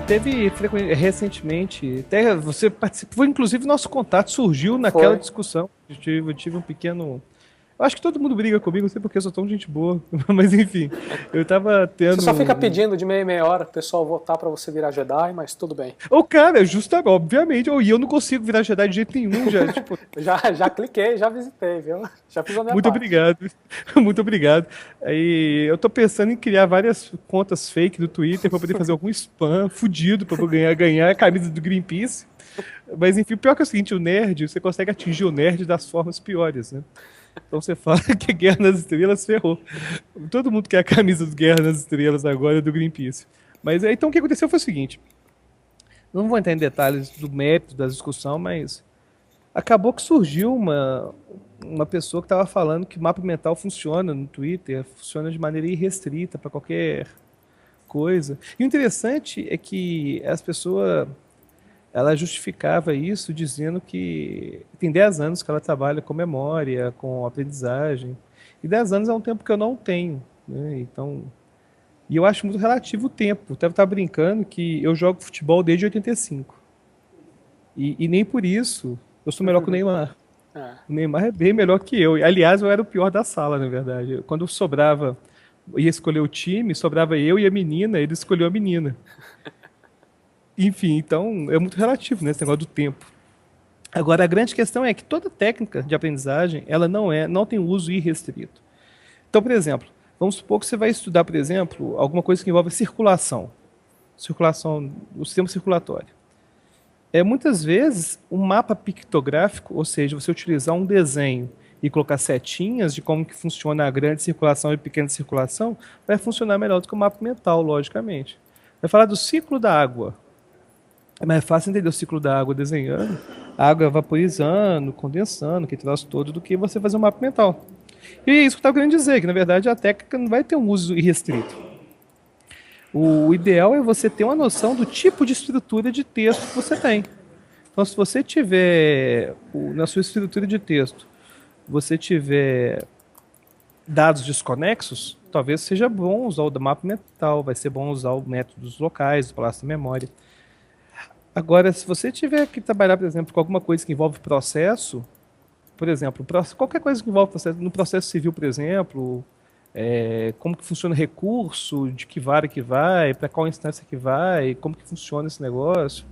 Teve recentemente, até você participou, inclusive nosso contato surgiu naquela Foi. discussão. Eu tive um pequeno. Eu acho que todo mundo briga comigo, não sei porque eu sou tão gente boa, mas enfim, eu tava Você tendo só fica um. pedindo de meia em meia hora o pessoal votar pra você virar Jedi, mas tudo bem. O cara, justamente, obviamente, e eu não consigo virar Jedi de jeito nenhum, já, tipo, Já cliquei, já visitei, viu? Já fiz a minha muito parte. obrigado, muito obrigado. Aí eu tô pensando em criar várias contas fake do Twitter pra poder fazer algum spam fudido pra eu ganhar a camisa do Greenpeace. Mas enfim, o pior que é o seguinte, o nerd, você consegue atingir o nerd das formas piores, né? Então você fala que Guerra nas Estrelas ferrou. Todo mundo quer a camisa do Guerra nas Estrelas agora do Greenpeace. Mas então o que aconteceu foi o seguinte, não vou entrar em detalhes do mérito da discussão, mas acabou que surgiu uma pessoa que estava falando que o mapa mental funciona no Twitter, funciona de maneira irrestrita para qualquer coisa. E o interessante é que as pessoas ela justificava isso dizendo que tem 10 anos que ela trabalha com memória, com aprendizagem. E 10 anos é um tempo que eu não tenho. Né? Então, e eu acho muito relativo o tempo. Eu estava brincando que eu jogo futebol desde 85. E nem por isso eu sou melhor que o Neymar. É. O Neymar é bem melhor que eu. Aliás, eu era o pior da sala, na verdade. Quando sobrava, ia escolher o time, sobrava eu e a menina, ele escolheu a menina. Enfim, então é muito relativo, né, esse negócio do tempo. Agora, a grande questão é que toda técnica de aprendizagem, ela não tem uso irrestrito. Então, por exemplo, vamos supor que você vai estudar, por exemplo, alguma coisa que envolve circulação, o sistema circulatório. Muitas vezes, um mapa pictográfico, ou seja, você utilizar um desenho e colocar setinhas de como que funciona a grande circulação e pequena circulação, vai funcionar melhor do que o mapa mental, logicamente. Vai falar do ciclo da água. É mais fácil entender o ciclo da água desenhando, a água vaporizando, condensando, que troço todo, do que você fazer um mapa mental. E é isso que eu estava querendo dizer, que na verdade a técnica não vai ter um uso irrestrito. O ideal é você ter uma noção do tipo de estrutura de texto que você tem. Então, se você tiver na sua estrutura de texto, você tiver dados desconexos, talvez seja bom usar o mapa mental, vai ser bom usar o método dos locais, do palácio da memória. Agora, se você tiver que trabalhar, por exemplo, com alguma coisa que envolve processo, por exemplo, qualquer coisa que envolve processo, no processo civil, por exemplo, como que funciona o recurso, de que vara que vai, para qual instância que vai, como que funciona esse negócio.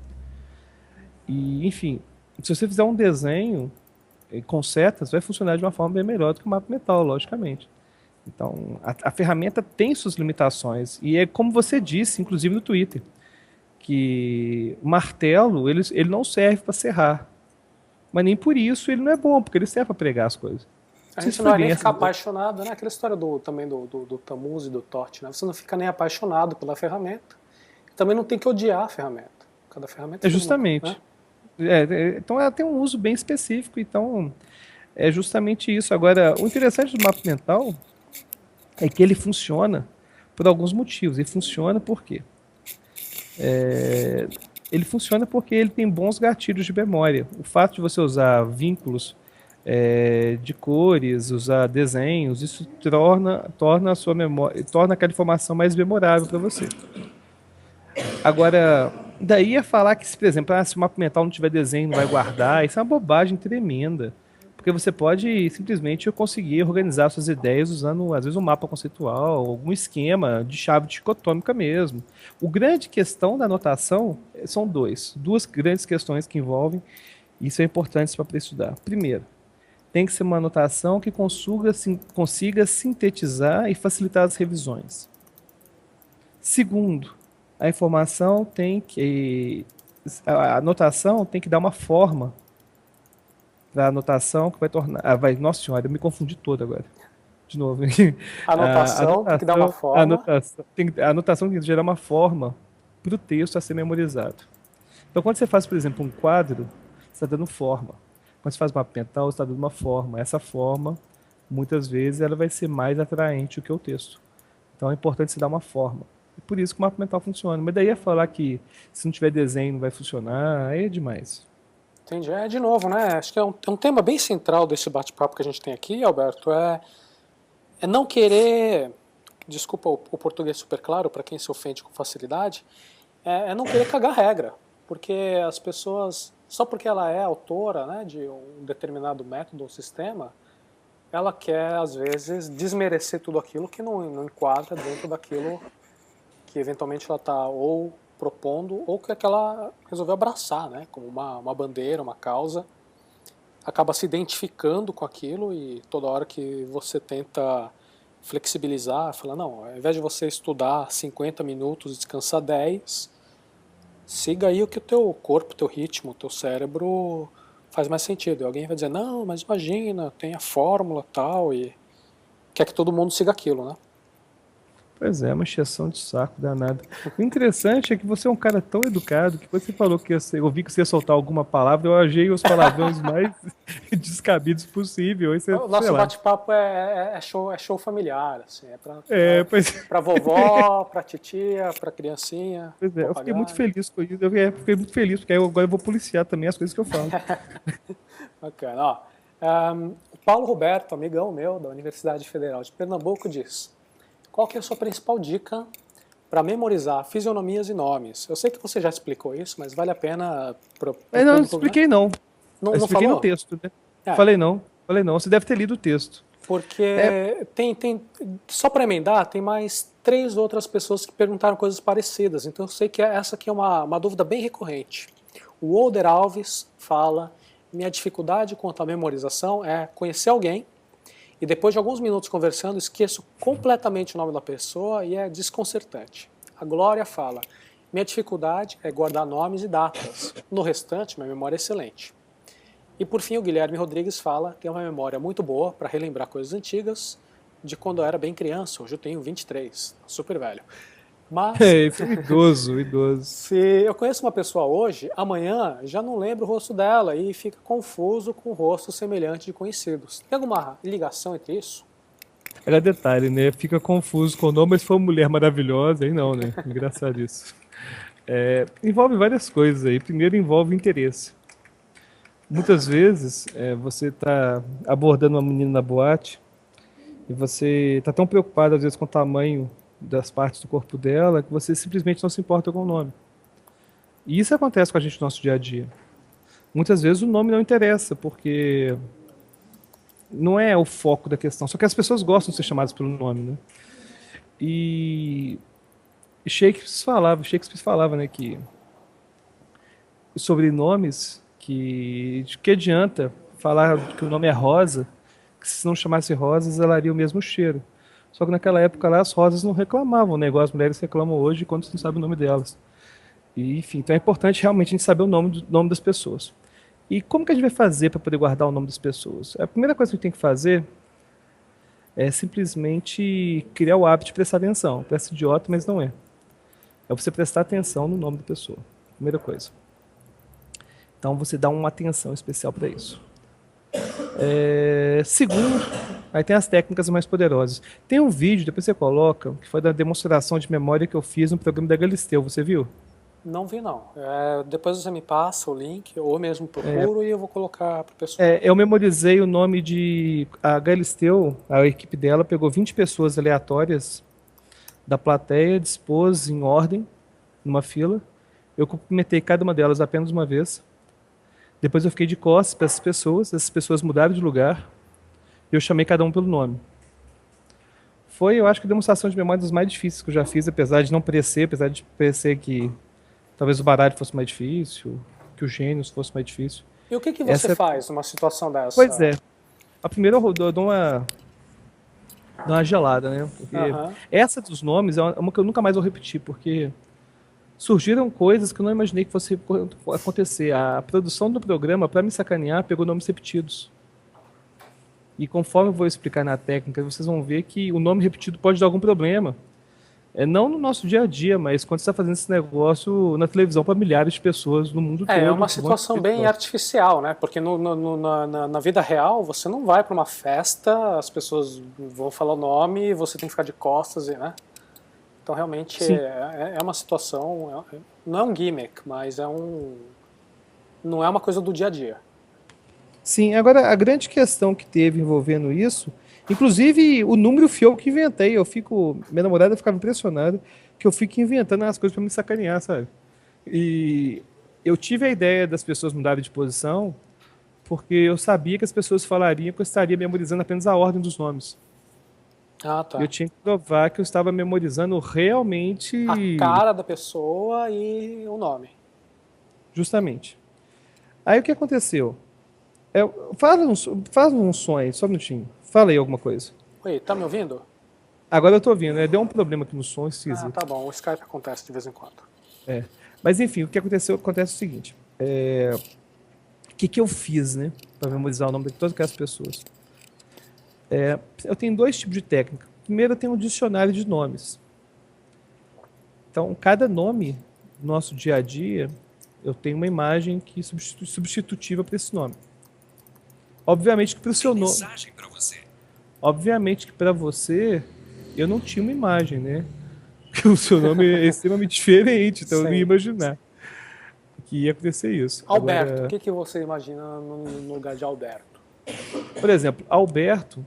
E, enfim, se você fizer um desenho com setas, vai funcionar de uma forma bem melhor do que o mapa mental, logicamente. Então, a ferramenta tem suas limitações. E é como você disse, inclusive no Twitter, que o martelo ele não serve para serrar. Mas nem por isso ele não é bom, porque ele serve para pregar as coisas. A Não sei se gente não foi vai nem bem essa. ficar apaixonado, né? Aquela história também do Tammuz e do Toth, né? Você não fica nem apaixonado pela ferramenta. Também não tem que odiar a ferramenta. Cada ferramenta É tem uma, né? justamente. Então ela tem um uso bem específico, então é justamente isso. Agora, o interessante do mapa mental é que ele funciona por alguns motivos. Ele funciona por quê? Ele funciona porque ele tem bons gatilhos de memória. O fato de você usar vínculos de cores, usar desenhos, isso torna a sua memória, torna aquela informação mais memorável para você. Agora, daí a falar que, por exemplo, se o mapa mental não tiver desenho, não vai guardar, isso é uma bobagem tremenda. Porque você pode simplesmente conseguir organizar suas ideias usando, às vezes, um mapa conceitual, algum esquema de chave dicotômica mesmo. O grande questão da anotação são duas grandes questões que envolvem e são importantes para estudar. Primeiro, tem que ser uma anotação que consiga sintetizar e facilitar as revisões. Segundo, a informação tem que. A anotação tem que dar uma forma para a anotação que vai tornar. Nossa senhora, eu me confundi todo agora. De novo. A Anotação tem que dar uma anotação, forma. a anotação tem que gerar uma forma para o texto a ser memorizado. Então, quando você faz, por exemplo, um quadro, você está dando forma. Quando você faz um mapa mental, você está dando uma forma. Essa forma, muitas vezes, ela vai ser mais atraente do que o texto. Então, é importante você dar uma forma. E por isso que o mapa mental funciona. Mas daí é falar que se não tiver desenho não vai funcionar, aí é demais. Entendi. De novo, né? Acho que é um tema bem central desse bate-papo que a gente tem aqui, Alberto. É não querer, desculpa o português super claro para quem se ofende com facilidade, é não querer cagar regra, porque as pessoas, só porque ela é autora, né, de um determinado método ou sistema, ela quer, às vezes, desmerecer tudo aquilo que não enquadra dentro daquilo que eventualmente ela está ou propondo ou que ela resolveu abraçar, né, como uma bandeira, uma causa, acaba se identificando com aquilo e toda hora que você tenta flexibilizar, fala, não, ao invés de você estudar 50 minutos e descansar 10, siga aí o que o teu corpo, o teu ritmo, o teu cérebro faz mais sentido. E alguém vai dizer, não, mas imagina, tem a fórmula tal, e quer que todo mundo siga aquilo, né? Pois é, uma encheção de saco danada. O interessante é que você é um cara tão educado que você falou que eu vi que você ia soltar alguma palavra, eu achei os palavrões mais descabidos possível. Aí você, O sei nosso lá. bate-papo é show familiar, assim, é Pois, pra vovó, pra titia, pra criancinha, pois é, eu fiquei muito papagaio. feliz com isso. Fiquei muito feliz, porque aí agora eu vou policiar também as coisas que eu falo. Bacana, ó. O Paulo Roberto, amigão meu da Universidade Federal de Pernambuco, diz: qual que é a sua principal dica para memorizar fisionomias e nomes? Eu sei que você já explicou isso, mas vale a pena para o Não, não público, né? expliquei não. Não, Eu não expliquei no falou? texto, né? É, Falei não. Você deve ter lido o texto. É, porque só para emendar, tem mais 3 outras pessoas que perguntaram coisas parecidas, então eu sei que essa aqui é uma dúvida bem recorrente. O Older Alves fala: minha dificuldade quanto à memorização é conhecer alguém e depois de alguns minutos conversando esqueço completamente o nome da pessoa e é desconcertante. A Glória fala: minha dificuldade é guardar nomes e datas, no restante minha memória é excelente. E por fim o Guilherme Rodrigues fala: tem uma memória muito boa para relembrar coisas antigas de quando eu era bem criança, hoje eu tenho 23, super velho. Mas foi idoso, idoso. se eu conheço uma pessoa hoje, amanhã já não lembro o rosto dela e fica confuso com o rosto semelhante de conhecidos. Tem alguma ligação entre isso? Era detalhe, né? Fica confuso com o nome, mas se for uma mulher maravilhosa, aí não, né? Engraçado isso. Envolve várias coisas aí. Primeiro envolve interesse. Muitas vezes você está abordando uma menina na boate e você está tão preocupado às vezes com o tamanho das partes do corpo dela que você simplesmente não se importa com o nome. E isso acontece com a gente no nosso dia a dia. Muitas vezes o nome não interessa, porque não é o foco da questão. Só que as pessoas gostam de ser chamadas pelo nome, né? E Shakespeare falava, né, que sobrenomes que de que adianta falar que o nome é Rosa, que se não chamasse Rosa, exalaria o mesmo cheiro. Só que naquela época lá as rosas não reclamavam, né? Igual as mulheres reclamam hoje quando você não sabe o nome delas. E, enfim, então é importante realmente a gente saber o nome das pessoas. E como que a gente vai fazer para poder guardar o nome das pessoas? A primeira coisa que a gente tem que fazer é simplesmente criar o hábito de prestar atenção. Parece idiota, mas não é. É você prestar atenção no nome da pessoa. Primeira coisa. Então você dá uma atenção especial para isso. Segundo, aí tem as técnicas mais poderosas. Tem um vídeo, depois você coloca, que foi da demonstração de memória que eu fiz no programa da Galisteu. Você viu? Não vi não. Depois você me passa o link, ou mesmo procuro e eu vou colocar para o pessoal. Eu memorizei o nome de. A Galisteu, a equipe dela, pegou 20 pessoas aleatórias da plateia, dispôs em ordem, numa fila. Eu cumprimentei cada uma delas apenas uma vez. Depois eu fiquei de costas para essas pessoas mudaram de lugar e eu chamei cada um pelo nome. Foi, eu acho que a demonstração de memória das mais difíceis que eu já fiz, apesar de parecer que talvez o baralho fosse mais difícil, que o Gênios fosse mais difícil. E o que você Essa, faz numa situação pois dessa? é. A primeira eu dou uma gelada, né? Porque Aham. essa dos nomes é uma que eu nunca mais vou repetir, porque surgiram coisas que eu não imaginei que fosse acontecer. A produção do programa, para me sacanear, pegou nomes repetidos. E conforme eu vou explicar na técnica, vocês vão ver que o nome repetido pode dar algum problema. Não no nosso dia a dia, mas quando você está fazendo esse negócio na televisão para milhares de pessoas no mundo É todo uma que vão situação assistir esse bem negócio. artificial, né? Porque na vida real você não vai para uma festa, as pessoas vão falar o nome e você tem que ficar de costas, né? Então realmente Sim, é uma situação, não é um gimmick, mas não é uma coisa do dia a dia. Sim, agora a grande questão que teve envolvendo isso, inclusive o número fui eu que inventei. Minha namorada ficava impressionada que eu fico inventando as coisas para me sacanear, sabe? E eu tive a ideia das pessoas mudarem de posição porque eu sabia que as pessoas falariam que eu estaria memorizando apenas a ordem dos nomes. Ah, Eu tá. tinha que provar que eu estava memorizando A realmente, cara da pessoa e o nome. justamente. Aí o que aconteceu? É, faz um som aí, só um minutinho. Fala aí alguma coisa. Oi, tá me ouvindo? Agora eu tô ouvindo, né? Deu um problema aqui no som Ah, esquisito. tá bom. O Skype acontece de vez em quando. É. Mas enfim, o que aconteceu? Acontece o seguinte. O que eu fiz, né? Para memorizar o nome de todas aquelas pessoas. Eu tenho dois tipos de técnica. Primeiro, eu tenho um dicionário de nomes. Então, cada nome do nosso dia a dia, eu tenho uma imagem que é substitutiva para esse nome. Obviamente que para o seu nome. Obviamente que para você, eu não tinha uma imagem, né? Porque o seu nome é extremamente diferente, então eu não ia Sim. imaginar que ia acontecer isso. Alberto, o Agora, que você imagina no lugar de Alberto? por exemplo, Alberto,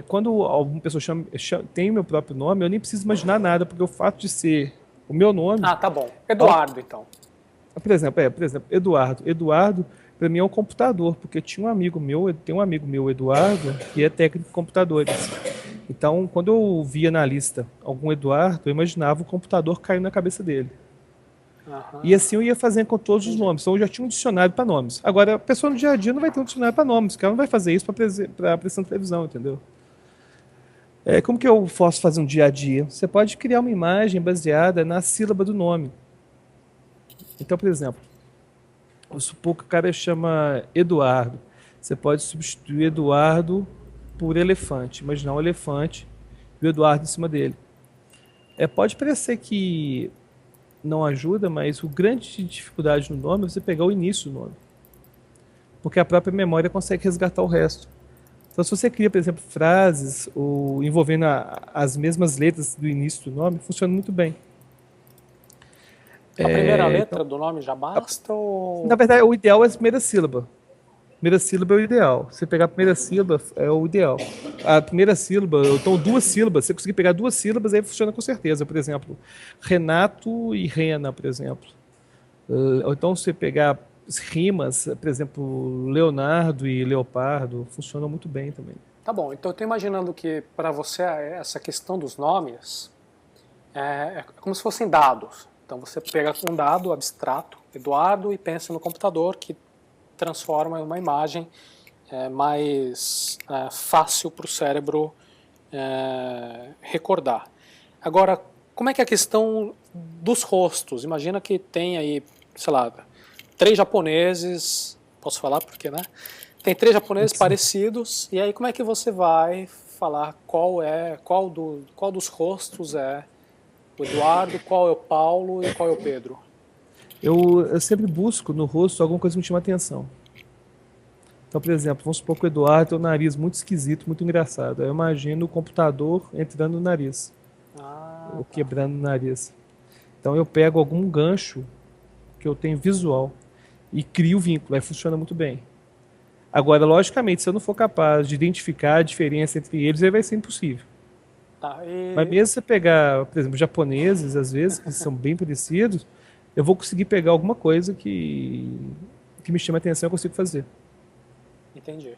quando alguma pessoa tem o meu próprio nome, eu nem preciso imaginar nada, porque o fato de ser o meu nome. Ah, tá bom. Eduardo, então. Por exemplo, Eduardo. Eduardo, para mim, é um computador, porque tem um amigo meu, Eduardo, que é técnico de computadores. Então, quando eu via na lista algum Eduardo, eu imaginava o computador caindo na cabeça dele. E Aham, assim eu ia fazendo com todos os entendi. nomes. Então eu já tinha um dicionário para nomes. Agora, a pessoa no dia a dia não vai ter um dicionário para nomes, porque ela não vai fazer isso para apresentação de televisão, entendeu? Como que eu posso fazer um dia a dia? Você pode criar uma imagem baseada na sílaba do nome. Então, por exemplo, vamos supor que o cara chama Eduardo. Você pode substituir Eduardo por elefante. Imaginar um elefante e o Eduardo em cima dele. Pode parecer que não ajuda, mas o grande dificuldade no nome é você pegar o início do nome. Porque a própria memória consegue resgatar o resto. Então, se você cria, por exemplo, frases ou envolvendo as mesmas letras do início do nome, funciona muito bem. A primeira Então, letra do nome já basta na ou... verdade, o ideal é a primeira sílaba. Primeira sílaba é o ideal. Você pegar a primeira sílaba é o ideal. A primeira sílaba, então duas sílabas, você conseguir pegar duas sílabas, aí funciona com certeza. Por exemplo, Renato e Rena, por exemplo. Ou então você pegar rimas, por exemplo, Leonardo e Leopardo, funcionam muito bem também. Tá bom, então eu tô imaginando que para você essa questão dos nomes é como se fossem dados. Então você pega um dado abstrato, Eduardo, e pensa no computador que transforma em uma imagem mais fácil para o cérebro recordar. Agora, como é que é a questão dos rostos? Imagina que tem aí, sei lá, 3 japoneses, posso falar porque, né? Tem 3 japoneses parecidos, e aí como é que você vai falar qual dos rostos é o Eduardo, qual é o Paulo e qual é o Pedro? Eu sempre busco no rosto alguma coisa que me chama atenção. Então, por exemplo, vamos supor que o Eduardo tem um nariz muito esquisito, muito engraçado. Aí eu imagino o computador entrando no nariz, Ah, ou tá. quebrando o nariz. Então eu pego algum gancho que eu tenho visual e crio o vínculo, aí funciona muito bem. Agora, logicamente, se eu não for capaz de identificar a diferença entre eles, aí vai ser impossível. Tá, Mas mesmo se você pegar, por exemplo, japoneses, às vezes, que são bem parecidos, eu vou conseguir pegar alguma coisa que me chama atenção e eu consigo fazer. entendi.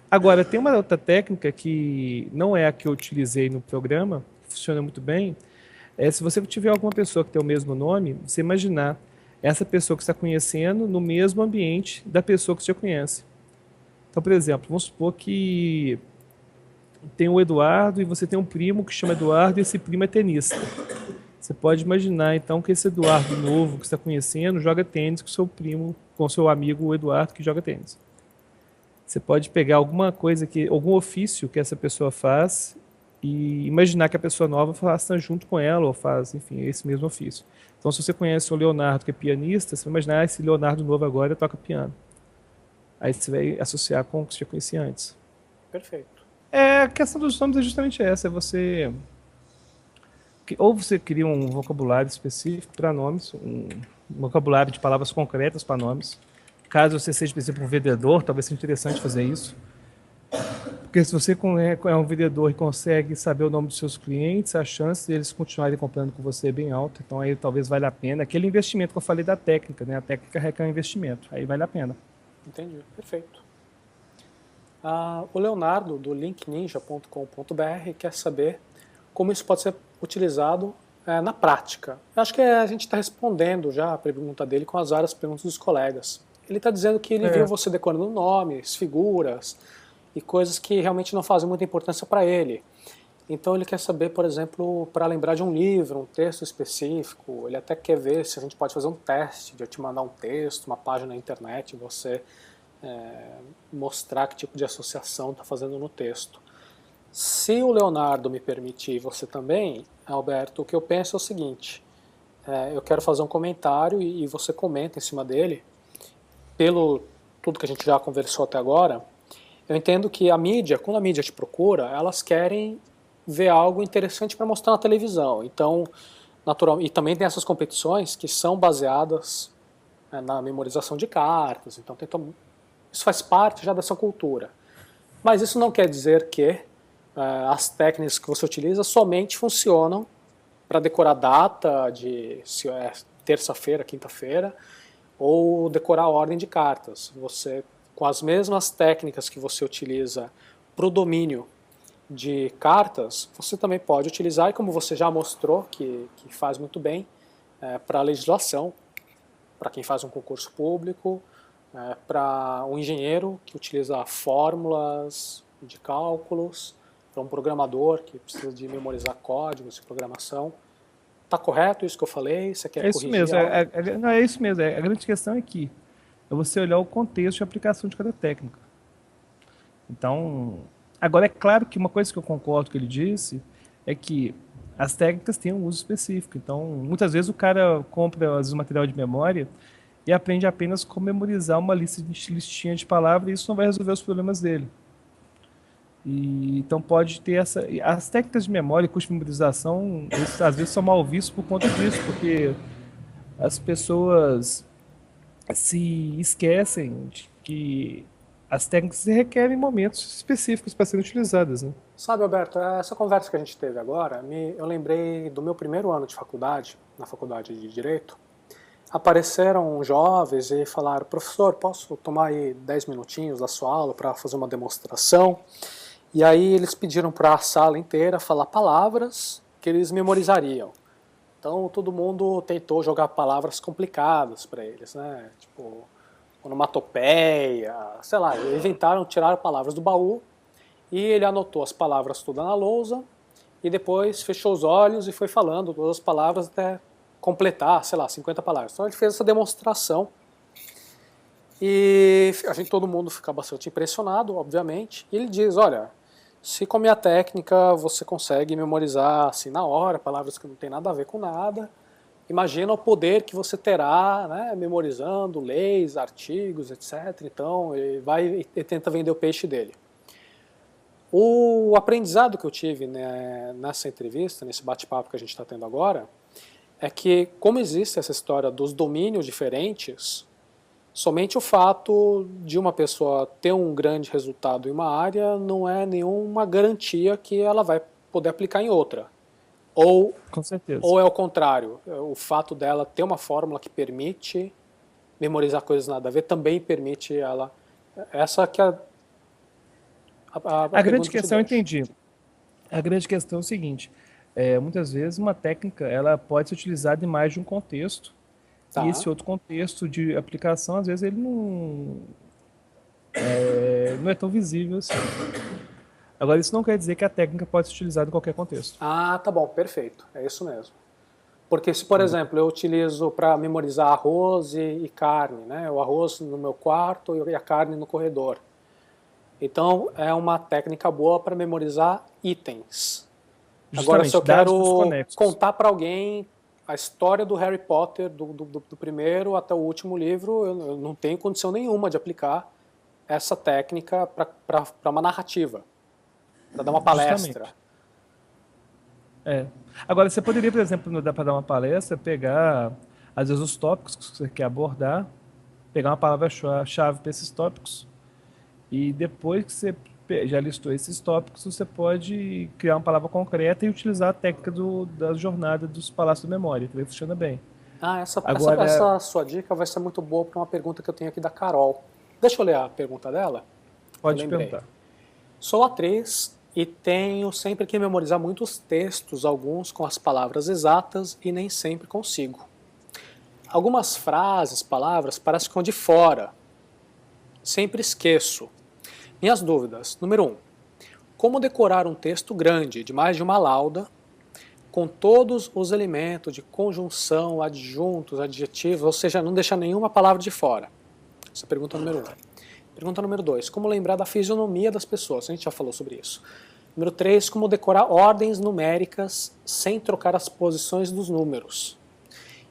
Agora, tem uma outra técnica que não é a que eu utilizei no programa, que funciona muito bem, se você tiver alguma pessoa que tem o mesmo nome, você imaginar essa pessoa que você está conhecendo no mesmo ambiente da pessoa que você já conhece. Então, por exemplo, vamos supor que tem o Eduardo e você tem um primo que chama Eduardo e esse primo é tenista. Você pode imaginar, então, que esse Eduardo novo que você está conhecendo joga tênis com seu primo, com seu amigo o Eduardo que joga tênis. Você pode pegar algum ofício que essa pessoa faz e imaginar que a pessoa nova faça junto com ela ou faz, enfim, esse mesmo ofício. Então, se você conhece o Leonardo, que é pianista, você vai imaginar esse Leonardo novo agora toca piano. Aí você vai associar com o que você já conhecia antes. Perfeito. A questão dos nomes é justamente essa, ou você cria um vocabulário específico para nomes, um vocabulário de palavras concretas para nomes, Caso você seja, por exemplo, um vendedor, talvez seja interessante fazer isso. Porque se você é um vendedor e consegue saber o nome dos seus clientes, a chance deles continuarem comprando com você é bem alta. Então aí talvez valha a pena. Aquele investimento que eu falei da técnica, né? A técnica requer um investimento. Aí vale a pena. Entendi, perfeito. O Leonardo, do linkninja.com.br, quer saber como isso pode ser utilizado na prática. Eu acho que a gente está respondendo já a pergunta dele com as várias perguntas dos colegas. Ele está dizendo que ele viu você decorando nomes, figuras e coisas que realmente não fazem muita importância para ele. Então ele quer saber, por exemplo, para lembrar de um livro, um texto específico, ele até quer ver se a gente pode fazer um teste de eu te mandar um texto, uma página na internet, e você mostrar que tipo de associação está fazendo no texto. Se o Leonardo me permitir, e você também, Alberto, o que eu penso é o seguinte, eu quero fazer um comentário e você comenta em cima dele, pelo tudo que a gente já conversou até agora. Eu entendo que a mídia, quando a mídia te procura, elas querem ver algo interessante para mostrar na televisão. Então, natural, e também tem essas competições que são baseadas na memorização de cartas. Então, isso faz parte já dessa cultura. Mas isso não quer dizer que as técnicas que você utiliza somente funcionam para decorar data de se é terça-feira, quinta-feira, ou decorar a ordem de cartas. Você, com as mesmas técnicas que você utiliza para o domínio de cartas, você também pode utilizar, e como você já mostrou que faz muito bem, para a legislação, para quem faz um concurso público, para um engenheiro que utiliza fórmulas de cálculos, para um programador que precisa de memorizar códigos de programação. Está correto isso que eu falei? Você quer isso corrigir mesmo. Não, é isso mesmo. A grande questão é que é você olhar o contexto de aplicação de cada técnica. Então, agora é claro que uma coisa que eu concordo que ele disse é que as técnicas têm um uso específico. Então, muitas vezes o cara compra às vezes, material de memória e aprende apenas como memorizar uma listinha de palavras e isso não vai resolver os problemas dele. Então pode ter as técnicas de memória e curso de memorização, às vezes são mal vistos por conta disso, porque as pessoas se esquecem de que as técnicas requerem momentos específicos para serem utilizadas, né? Sabe, Alberto, essa conversa que a gente teve agora, eu lembrei do meu primeiro ano de faculdade, na faculdade de Direito. Apareceram jovens e falaram: professor, posso tomar aí 10 minutinhos da sua aula para fazer uma demonstração? E aí eles pediram para a sala inteira falar palavras que eles memorizariam. Então todo mundo tentou jogar palavras complicadas para eles, né? Tipo, onomatopeia, sei lá, inventaram, tiraram palavras do baú e ele anotou as palavras todas na lousa e depois fechou os olhos e foi falando todas as palavras até completar, sei lá, 50 palavras. Então ele fez essa demonstração e todo mundo fica bastante impressionado, obviamente, e ele diz: olha, se com a minha técnica você consegue memorizar assim na hora, palavras que não tem nada a ver com nada, imagina o poder que você terá, né, memorizando leis, artigos, etc. Então ele vai e tenta vender o peixe dele. O aprendizado que eu tive, né, nessa entrevista, nesse bate-papo que a gente está tendo agora, é que como existe essa história dos domínios diferentes, somente o fato de uma pessoa ter um grande resultado em uma área não é nenhuma garantia que ela vai poder aplicar em outra. Com certeza. Ou é o contrário, o fato dela ter uma fórmula que permite memorizar coisas nada a ver também permite ela. Essa que é a grande questão, eu entendi. A grande questão é o seguinte: muitas vezes uma técnica ela pode ser utilizada em mais de um contexto. Tá. E esse outro contexto de aplicação, às vezes, ele não é tão visível assim. Agora, isso não quer dizer que a técnica pode ser utilizada em qualquer contexto. Ah, tá bom, perfeito. É isso mesmo. Porque se, por exemplo, eu utilizo para memorizar arroz e carne, né? O arroz no meu quarto e a carne no corredor. Então, é uma técnica boa para memorizar itens. Justamente, agora, se eu quero contar para alguém a história do Harry Potter, do primeiro até o último livro, eu não tenho condição nenhuma de aplicar essa técnica para uma narrativa, para dar uma palestra. Agora, você poderia, por exemplo, para dar uma palestra, pegar, às vezes, os tópicos que você quer abordar pegar uma palavra-chave para esses tópicos e depois que você já listou esses tópicos, você pode criar uma palavra concreta e utilizar a técnica da jornada dos palácios da memória. Também funciona bem. Ah, Agora, essa sua dica vai ser muito boa para uma pergunta que eu tenho aqui da Carol. Deixa eu ler a pergunta dela. Eu pode lembrei. perguntar. Sou atriz e tenho sempre que memorizar muitos textos, alguns com as palavras exatas e nem sempre consigo. Algumas frases, palavras, parecem que ficam de fora. Sempre esqueço. Minhas dúvidas. Número 1. Como decorar um texto grande, de mais de uma lauda, com todos os elementos de conjunção, adjuntos, adjetivos, ou seja, não deixar nenhuma palavra de fora? Essa é a pergunta número 1. Pergunta número 2. Como lembrar da fisionomia das pessoas? A gente já falou sobre isso. Número 3. Como decorar ordens numéricas sem trocar as posições dos números?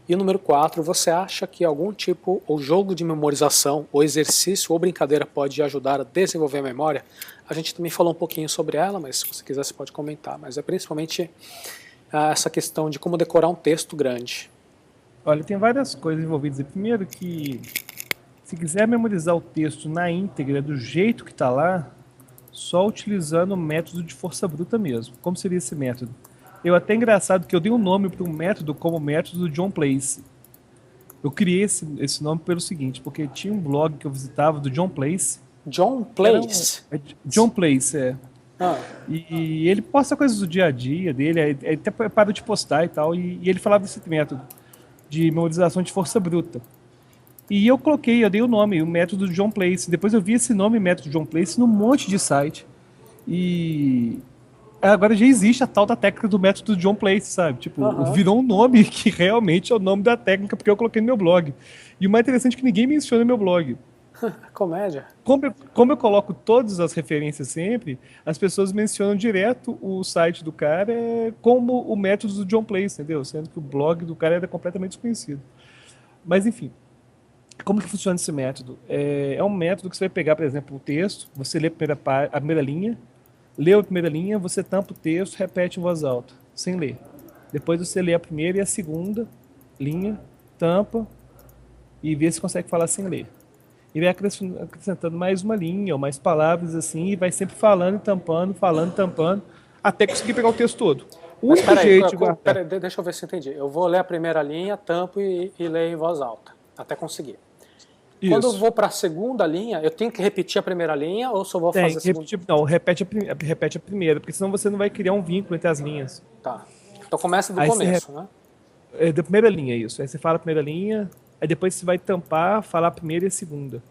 E o número 4, você acha que algum tipo ou jogo de memorização, ou exercício ou brincadeira pode ajudar a desenvolver a memória? A gente também falou um pouquinho sobre ela, mas se você quiser você pode comentar. Mas é principalmente essa questão de como decorar um texto grande. Olha, tem várias coisas envolvidas. Primeiro que, se quiser memorizar o texto na íntegra, do jeito que está lá, só utilizando o método de força bruta mesmo. Como seria esse método? Eu até engraçado que eu dei um nome para um método como o método John Place. Eu criei esse nome pelo seguinte, porque tinha um blog que eu visitava do John Place. John Place? John Place, é. Ah. E ele posta coisas do dia a dia dele, ele até parou de postar e tal, e ele falava desse método de memorização de força bruta. E eu dei o nome, o método John Place. Depois eu vi esse nome, método John Place, num monte de site. E agora já existe a tal da técnica do método John Place, sabe? Tipo, virou um nome que realmente é o nome da técnica, porque eu coloquei no meu blog. E o mais interessante é que ninguém menciona no meu blog. Comédia. Como eu coloco todas as referências sempre, as pessoas mencionam direto o site do cara como o método do John Place, entendeu? Sendo que o blog do cara era completamente desconhecido. Mas, enfim, como que funciona esse método? É um método que você vai pegar, por exemplo, o texto, você lê a primeira linha, leu a primeira linha, você tampa o texto, repete em voz alta, sem ler. Depois você lê a primeira e a segunda linha, tampa e vê se consegue falar sem ler. E vai acrescentando mais uma linha ou mais palavras assim, e vai sempre falando e tampando, até conseguir pegar o texto todo. O único jeito de guardar... Peraí, deixa eu ver se eu entendi. Eu vou ler a primeira linha, tampo e leio em voz alta, até conseguir. Isso. Quando eu vou para a segunda linha, eu tenho que repetir a primeira linha ou só vou fazer a segunda? Não, repete a primeira, porque senão você não vai criar um vínculo entre as linhas. Tá. Então começa do começo, né? Da primeira linha, isso. Aí você fala a primeira linha, aí depois você vai tampar, falar a primeira e a segunda.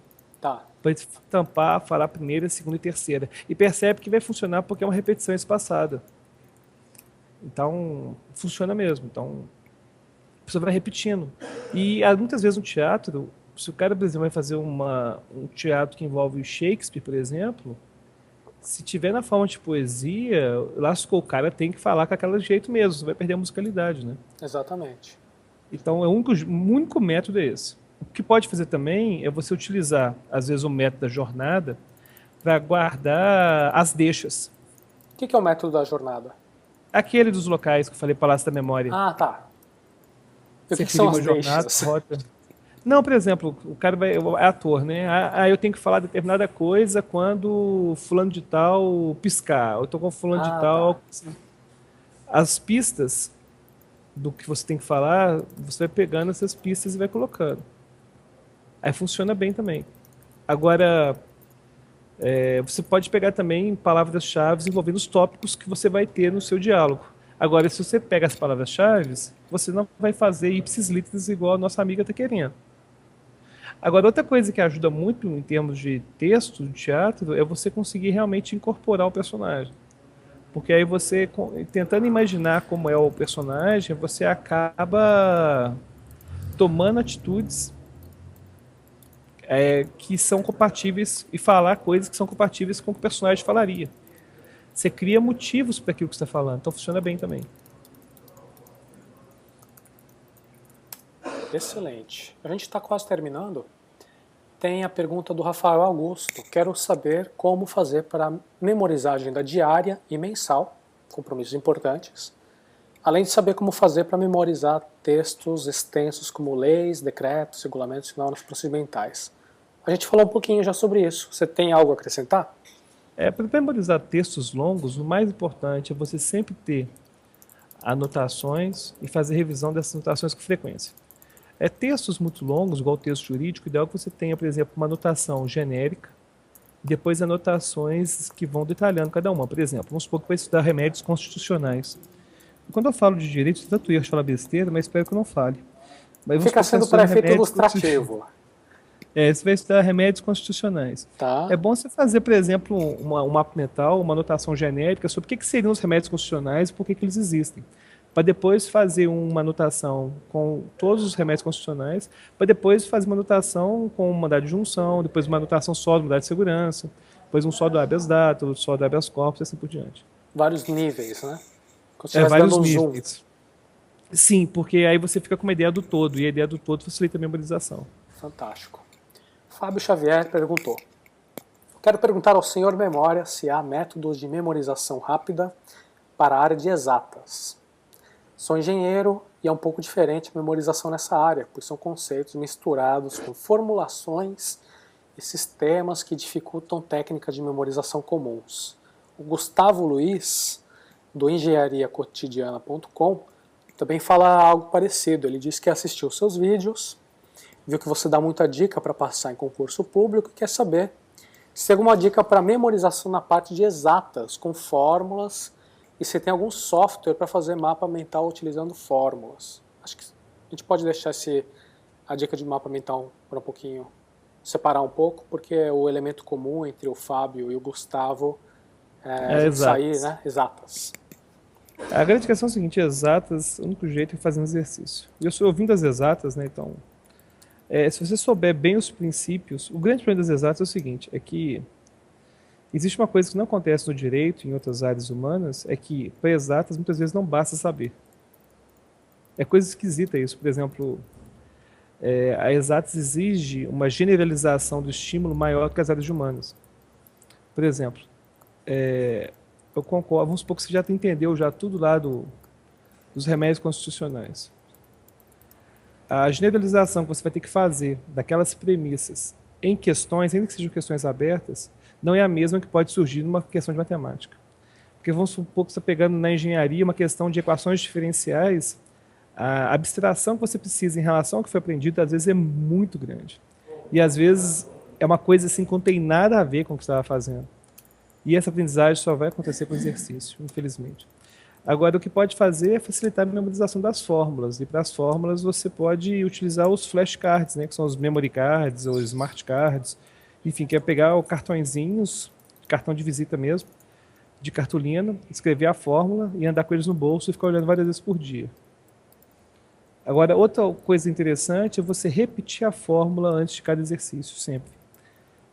Tá. Depois tampar, falar a primeira, a segunda e a terceira. E percebe que vai funcionar porque é uma repetição espaçada. Então, funciona mesmo. Então, a pessoa vai repetindo. E muitas vezes no teatro, se o cara, por exemplo, vai fazer um teatro que envolve Shakespeare, por exemplo, se tiver na forma de poesia, lascou, o cara tem que falar com aquele jeito mesmo, você vai perder a musicalidade, né? Exatamente. Então, o único método é esse. O que pode fazer também é você utilizar, às vezes, o método da jornada para guardar as deixas. O que é o método da jornada? Aquele dos locais que eu falei, Palácio da Memória. Ah, tá. O que são as deixas? Rota. Não, por exemplo, o cara é ator, né? Eu tenho que falar determinada coisa quando fulano de tal piscar. Eu tô com fulano de tal. Tá. As pistas do que você tem que falar, você vai pegando essas pistas e vai colocando. Aí funciona bem também. Agora, você pode pegar também palavras-chave envolvendo os tópicos que você vai ter no seu diálogo. Agora, se você pega as palavras-chave, você não vai fazer ipsis literis igual a nossa amiga está querendo. Agora, outra coisa que ajuda muito em termos de texto, de teatro, é você conseguir realmente incorporar o personagem. Porque aí você, tentando imaginar como é o personagem, você acaba tomando atitudes que são compatíveis e falar coisas que são compatíveis com o que o personagem falaria. Você cria motivos para aquilo que você está falando, então funciona bem também. Excelente. A gente está quase terminando. Tem a pergunta do Rafael Augusto. Quero saber como fazer para memorizar a agenda diária e mensal, compromissos importantes, Além de saber como fazer para memorizar textos extensos como leis, decretos, regulamentos e normas procedimentais. A gente falou um pouquinho já sobre isso. Você tem algo a acrescentar? Para memorizar textos longos, o mais importante é você sempre ter anotações e fazer revisão dessas anotações com frequência. Textos muito longos, igual o texto jurídico, o ideal é que você tenha, por exemplo, uma anotação genérica e depois anotações que vão detalhando cada uma. Por exemplo, vamos supor que vai estudar remédios constitucionais. Quando eu falo de direito, tanto erro de falar besteira, mas espero que eu não fale. Mas fica sendo para efeito ilustrativo. Você vai estudar remédios constitucionais. Tá. É bom você fazer, por exemplo, um mapa mental, uma anotação genérica sobre o que seriam os remédios constitucionais e por que eles existem. Para depois fazer uma anotação com todos os remédios constitucionais, para depois fazer uma anotação com um mandado de junção, depois uma anotação só do mandado de segurança, depois um só do habeas data, outro só do habeas corpus e assim por diante. Vários níveis, né? Vários níveis. Sim, porque aí você fica com uma ideia do todo, e a ideia do todo facilita a memorização. Fantástico. Fábio Xavier perguntou: quero perguntar ao senhor Memória se há métodos de memorização rápida para a área de exatas. Sou engenheiro e é um pouco diferente a memorização nessa área, pois são conceitos misturados com formulações e sistemas que dificultam técnicas de memorização comuns. O Gustavo Luiz, do engenhariacotidiana.com, também fala algo parecido. Ele diz que assistiu seus vídeos, viu que você dá muita dica para passar em concurso público e quer saber se tem alguma dica para memorização na parte de exatas, com fórmulas, e se tem algum software para fazer mapa mental utilizando fórmulas. Acho que a gente pode deixar a dica de mapa mental para um pouquinho, separar um pouco, porque o elemento comum entre o Fábio e o Gustavo é sair, né? Exatas. A grande questão é o seguinte: exatas, o único jeito é fazendo exercício. E eu sou ouvindo as exatas, né? Então, se você souber bem os princípios, o grande problema das exatas é o seguinte, é que existe uma coisa que não acontece no direito e em outras áreas humanas, é que para exatas muitas vezes não basta saber. É coisa esquisita isso. Por exemplo, a exatas exige uma generalização do estímulo maior que as áreas humanas. Por exemplo, eu concordo, vamos supor que você já entendeu já tudo lá dos remédios constitucionais. A generalização que você vai ter que fazer daquelas premissas em questões, ainda que sejam questões abertas, não é a mesma que pode surgir numa questão de matemática. Porque vamos supor que você está pegando na engenharia uma questão de equações diferenciais, a abstração que você precisa em relação ao que foi aprendido, às vezes é muito grande. E às vezes é uma coisa assim que não tem nada a ver com o que você estava fazendo. E essa aprendizagem só vai acontecer com exercício, infelizmente. Agora, o que pode fazer é facilitar a memorização das fórmulas. E para as fórmulas você pode utilizar os flashcards, né, que são os memory cards ou smart cards. Enfim, que é pegar os cartõezinhos, cartão de visita mesmo, de cartolina, escrever a fórmula e andar com eles no bolso e ficar olhando várias vezes por dia. Agora, outra coisa interessante é você repetir a fórmula antes de cada exercício, sempre.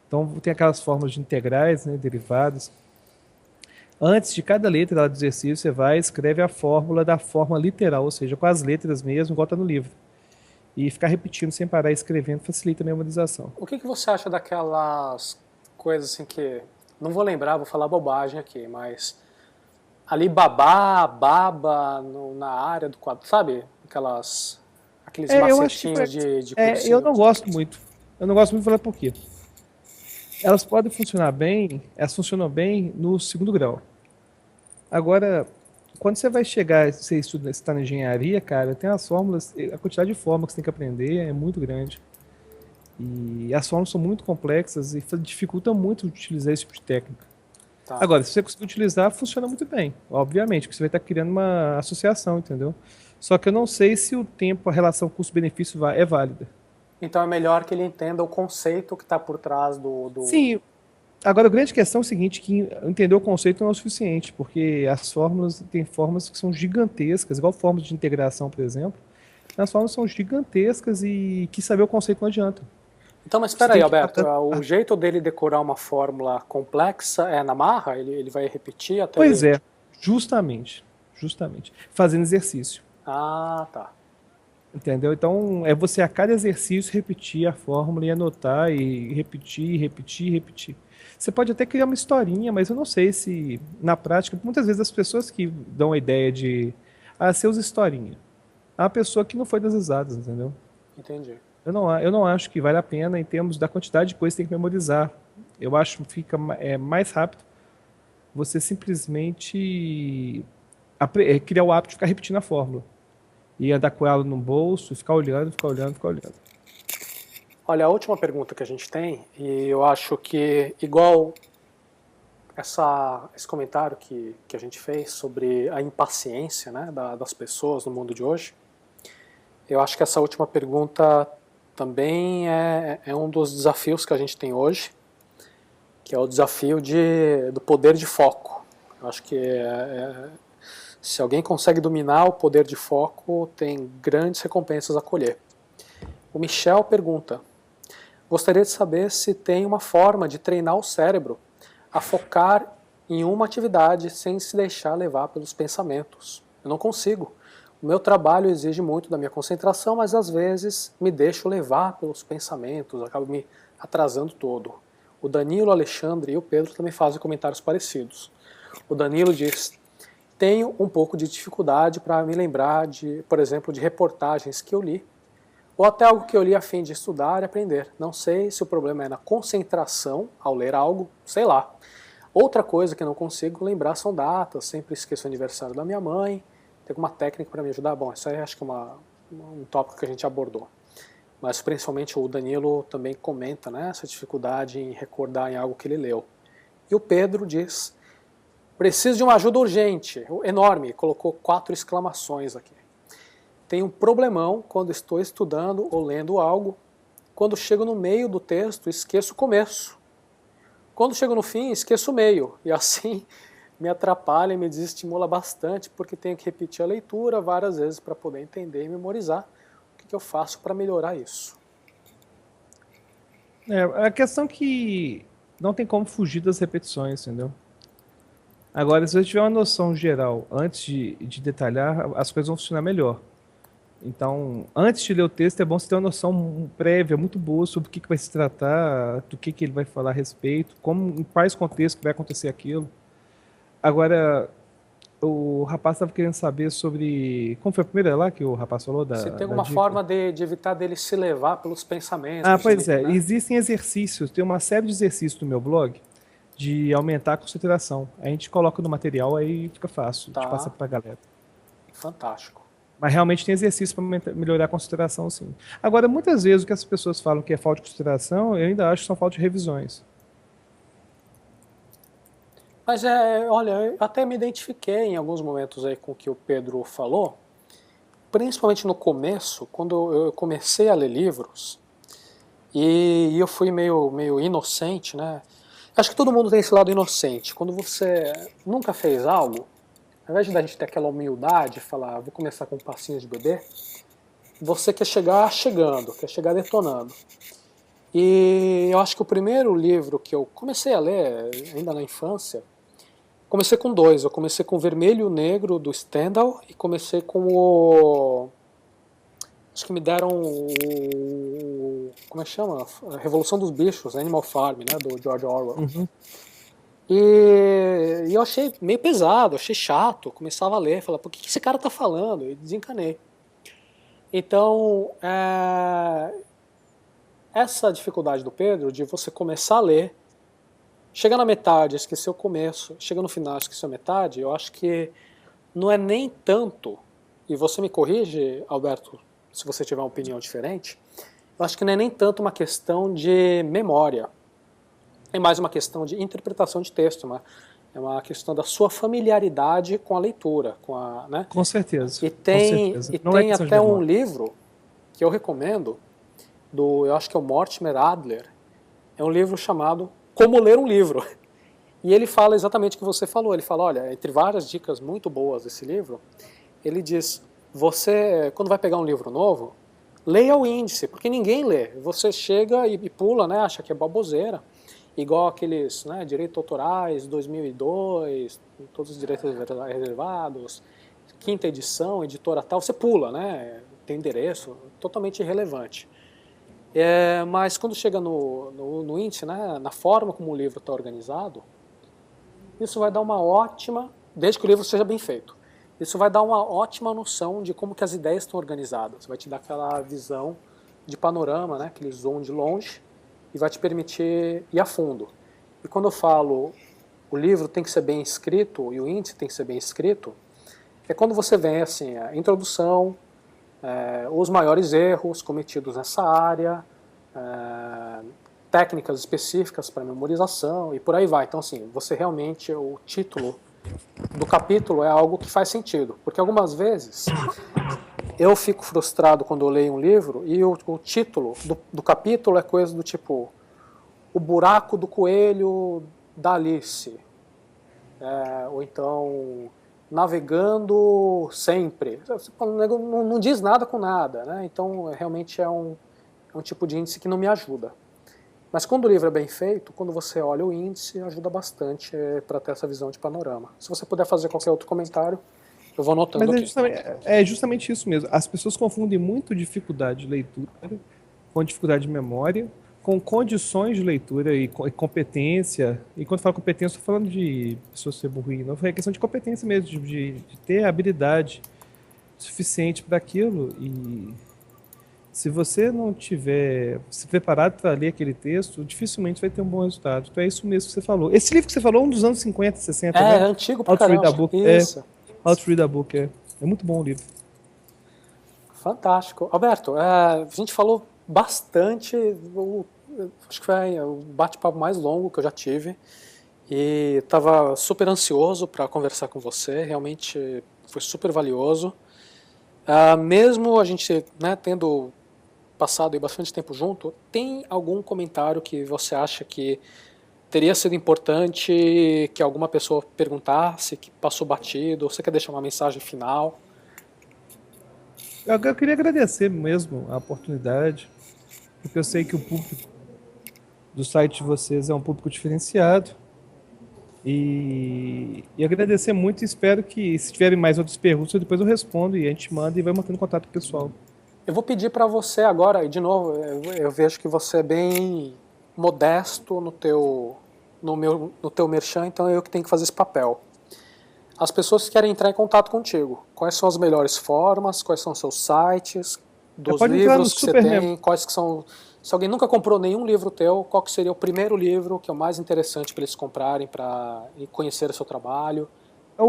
Então, tem aquelas fórmulas de integrais, né, derivadas. Antes de cada letra do exercício, você vai e escreve a fórmula da forma literal, ou seja, com as letras mesmo, igual está no livro. E ficar repetindo sem parar, escrevendo, facilita a memorização. O que você acha daquelas coisas assim que... Não vou lembrar, vou falar bobagem aqui, mas... Alibaba, baba, na área do quadro, sabe? Aqueles macetinhos de cursinho. Eu não gosto muito. Eu não gosto muito de falar por quê. Elas podem funcionar bem, elas funcionam bem no segundo grau. Agora, quando você vai chegar, você está na engenharia, cara, tem as fórmulas, a quantidade de fórmulas que você tem que aprender é muito grande. E as fórmulas são muito complexas e dificultam muito utilizar esse tipo de técnica. Tá. Agora, se você conseguir utilizar, funciona muito bem, obviamente, porque você vai estar criando uma associação, entendeu? Só que eu não sei se o tempo, a relação custo-benefício é válida. Então é melhor que ele entenda o conceito que está por trás do... Sim. Agora, a grande questão é o seguinte, que entender o conceito não é o suficiente, porque as fórmulas, tem fórmulas que são gigantescas, igual fórmulas de integração, por exemplo. As fórmulas são gigantescas e que saber o conceito não adianta. Então, mas espera aí, Alberto, o jeito dele decorar uma fórmula complexa é na marra? Ele vai repetir até... Pois é, justamente. Fazendo exercício. Ah, tá. Entendeu? Então, é você a cada exercício repetir a fórmula e anotar e repetir. Você pode até criar uma historinha, mas eu não sei se, na prática, muitas vezes as pessoas que dão a ideia de a seus historinha. A pessoa que não foi das exatas, entendeu? Entendi. Eu não acho que vale a pena em termos da quantidade de coisas que tem que memorizar. Eu acho que fica mais rápido você simplesmente criar o hábito de ficar repetindo a fórmula. E andar com ela no bolso, ficar olhando, ficar olhando, ficar olhando. Olha, a última pergunta que a gente tem, e eu acho que igual esse comentário que a gente fez sobre a impaciência, né, das pessoas no mundo de hoje, eu acho que essa última pergunta também é um dos desafios que a gente tem hoje, que é o desafio do poder de foco. Eu acho que se alguém consegue dominar o poder de foco, tem grandes recompensas a colher. O Michel pergunta: gostaria de saber se tem uma forma de treinar o cérebro a focar em uma atividade sem se deixar levar pelos pensamentos. Eu não consigo. O meu trabalho exige muito da minha concentração, mas às vezes me deixo levar pelos pensamentos, acabo me atrasando todo. O Danilo, o Alexandre e o Pedro também fazem comentários parecidos. O Danilo diz: tenho um pouco de dificuldade para me lembrar, por exemplo, de reportagens que eu li, ou até algo que eu li a fim de estudar e aprender. Não sei se o problema é na concentração ao ler algo, sei lá. Outra coisa que eu não consigo lembrar são datas, sempre esqueço o aniversário da minha mãe. Tem alguma técnica para me ajudar? Bom, isso aí acho que é um tópico que a gente abordou. Mas principalmente o Danilo também comenta, né, essa dificuldade em recordar em algo que ele leu. E o Pedro diz: preciso de uma ajuda urgente, enorme, colocou 4 exclamações aqui. Tenho um problemão quando estou estudando ou lendo algo. Quando chego no meio do texto, esqueço o começo. Quando chego no fim, esqueço o meio. E assim me atrapalha e me desestimula bastante, porque tenho que repetir a leitura várias vezes para poder entender e memorizar. O que eu faço para melhorar isso? A questão é que não tem como fugir das repetições, entendeu? Agora, se você tiver uma noção geral antes de detalhar, as coisas vão funcionar melhor. Então, antes de ler o texto, é bom você ter uma noção prévia muito boa sobre o que vai se tratar, do que ele vai falar a respeito, em quais contextos que vai acontecer aquilo. Agora, o rapaz estava querendo saber sobre... Como foi a primeira lá que o rapaz falou Se tem da alguma dica? forma de evitar dele se levar pelos pensamentos. Pois é. Né? Existem exercícios, tem uma série de exercícios no meu blog de aumentar a concentração. A gente coloca no material, aí fica fácil de passar para a galera. Fantástico. Mas realmente tem exercício para melhorar a concentração, sim. Agora, muitas vezes o que as pessoas falam que é falta de concentração, eu ainda acho que são falta de revisões. Mas olha, eu até me identifiquei em alguns momentos aí com o que o Pedro falou, principalmente no começo, quando eu comecei a ler livros, e eu fui meio inocente, né? Acho que todo mundo tem esse lado inocente. Quando você nunca fez algo, ao invés de a gente ter aquela humildade, falar, vou começar com um passinho de bebê, você quer chegar chegando, quer chegar detonando. E eu acho que o primeiro livro que eu comecei a ler, ainda na infância, comecei com 2. Eu comecei com o Vermelho e o Negro, do Stendhal, e comecei com o... Acho que me deram o... Como é que chama? A Revolução dos Bichos, Animal Farm, né, do George Orwell. Uhum. E eu achei meio pesado, achei chato, começava a ler, falava, por que esse cara tá falando? E desencanei. Então, essa dificuldade do Pedro de você começar a ler, chega na metade, esquecer o começo, chega no final, esquecer a metade, eu acho que não é nem tanto, e você me corrige, Alberto, se você tiver uma opinião diferente, eu acho que não é nem tanto uma questão de memória, é mais uma questão de interpretação de texto, é uma questão da sua familiaridade com a leitura. Né? Com certeza. E tem até um livro que eu recomendo, eu acho que é o Mortimer Adler, é um livro chamado Como Ler um Livro. E ele fala exatamente o que você falou. Ele fala, olha, entre várias dicas muito boas desse livro, ele diz, você, quando vai pegar um livro novo, leia o índice, porque ninguém lê. Você chega e pula, né, acha que é baboseira. Igual aqueles, né, direitos autorais, 2002, todos os direitos reservados, 5ª edição, editora tal, você pula, né, tem endereço, totalmente irrelevante. Mas quando chega no índice, né, na forma como o livro está organizado, isso vai dar uma ótima, desde que o livro seja bem feito, Isso vai dar uma ótima noção de como que as ideias estão organizadas, vai te dar aquela visão de panorama, né, aquele zoom de longe, e vai te permitir ir a fundo. E quando eu falo o livro tem que ser bem escrito e o índice tem que ser bem escrito, é quando você vê assim, a introdução, os maiores erros cometidos nessa área, técnicas específicas para memorização e por aí vai. Então, assim, você realmente, o título do capítulo é algo que faz sentido, porque algumas vezes eu fico frustrado quando eu leio um livro e o título do capítulo é coisa do tipo O Buraco do Coelho da Alice, ou então Navegando Sempre. Não diz nada com nada, né? Então realmente é um tipo de índice que não me ajuda. Mas quando o livro é bem feito, quando você olha o índice, ajuda bastante para ter essa visão de panorama. Se você puder fazer qualquer outro comentário, eu vou anotando Mas aqui. é justamente isso mesmo. As pessoas confundem muito dificuldade de leitura com dificuldade de memória, com condições de leitura e competência. E quando eu falo competência, estou falando de pessoa ser burrinho, não. É questão de competência mesmo, de ter habilidade suficiente para aquilo. E se você não tiver se preparado para ler aquele texto, dificilmente vai ter um bom resultado. Então é isso mesmo que você falou. Esse livro que você falou é um dos anos 50, 60, É né? antigo pra How to Read a caramba. Book. Isso. How to Read a Book, é muito bom o livro. Fantástico. Alberto, a gente falou bastante, acho que foi o bate-papo mais longo que eu já tive e estava super ansioso para conversar com você, realmente foi super valioso. Mesmo a gente, né, tendo passado aí bastante tempo junto, tem algum comentário que você acha que teria sido importante que alguma pessoa perguntasse, que passou batido, ou você quer deixar uma mensagem final? Eu queria agradecer mesmo a oportunidade, porque eu sei que o público do site de vocês é um público diferenciado. E agradecer muito e espero que, se tiverem mais outras perguntas, depois eu respondo e a gente manda e vai mantendo contato com o pessoal. Eu vou pedir para você agora, e de novo, eu vejo que você é bem modesto no teu merchan, então eu que tenho que fazer esse papel. As pessoas que querem entrar em contato contigo, quais são as melhores formas, quais são os seus sites, dos livros que você tem, quais que são... Se alguém nunca comprou nenhum livro teu, qual que seria o primeiro livro que é o mais interessante para eles comprarem, para conhecer o seu trabalho?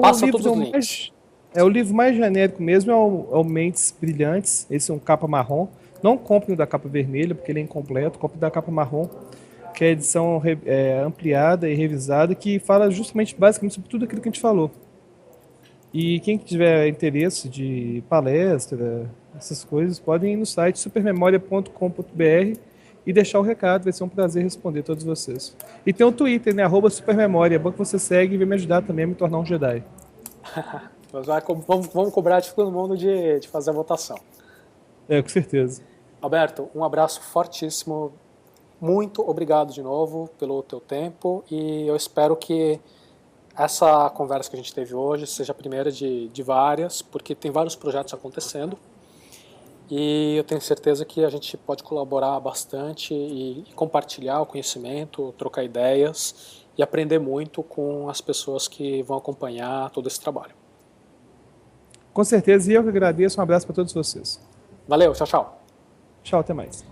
Passa todos os links. O livro mais genérico mesmo é o Mentes Brilhantes, esse é um capa marrom. Não compre o da capa vermelha, porque ele é incompleto, compre o da capa marrom, que é a edição ampliada e revisada, que fala justamente, basicamente, sobre tudo aquilo que a gente falou. E quem tiver interesse de palestra, essas coisas, podem ir no site supermemoria.com.br e deixar o recado, vai ser um prazer responder a todos vocês. E tem o Twitter, né, @supermemoria, é bom que você segue e vai me ajudar também a me tornar um Jedi. Vamos cobrar de todo mundo de fazer a votação. Com certeza. Alberto, um abraço fortíssimo, muito obrigado de novo pelo teu tempo e eu espero que essa conversa que a gente teve hoje seja a primeira de várias, porque tem vários projetos acontecendo e eu tenho certeza que a gente pode colaborar bastante e compartilhar o conhecimento, trocar ideias e aprender muito com as pessoas que vão acompanhar todo esse trabalho. Com certeza, e eu que agradeço. Um abraço para todos vocês. Valeu, tchau, tchau. Tchau, até mais.